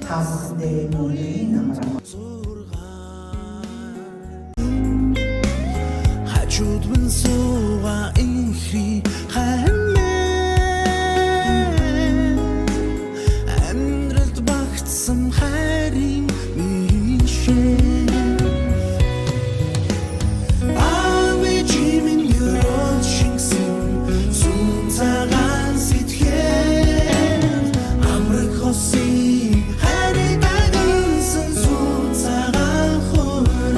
Taasiste Nuri Namara. حجود من سوى إنخي أمرت بخت سمحارين ميشين آوي جي من يرون شنكسين سون تاغان سيتخين عمرك خصي هاري باقنسن سون تاغان خورن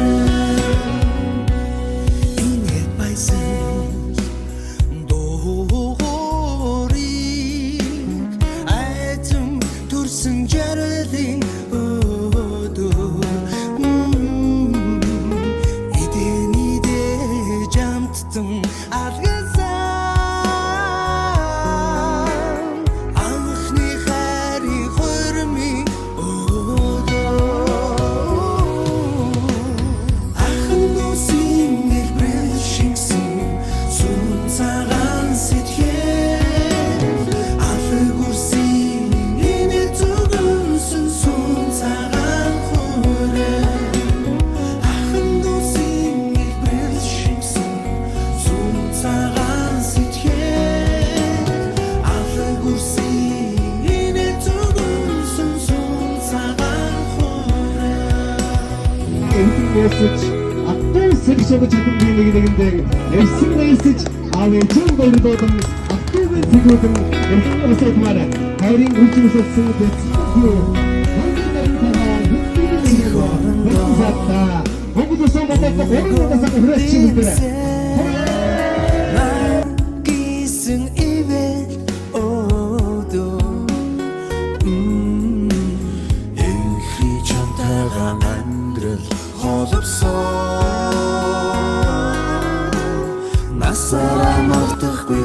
إنيت بايسن دوريك آيتم ترسن جردين أدور إيدين إيدي جامتتم أرغزان أخني خاري خرمي أدور أخنو سينك بريشيكسين سون تاغان سيتيين أفلقور سيني تغنسن سون تاغان خورن أخنو سينك بريشيكسين سون تاغان سيتيين أفلقور سيني تغنسن سون تاغان خورن мессеж автор секшн чадамжийг нэгдээ эсрэг мессеж авэжэн болдодон автор зэгүүдэн эрхэмсэд мара хайрын хүчнэссэн дэцгүй Гисэн ивэл одоо Энхи чамтайгаа амьдрал холбосон Насаараа мартахгүй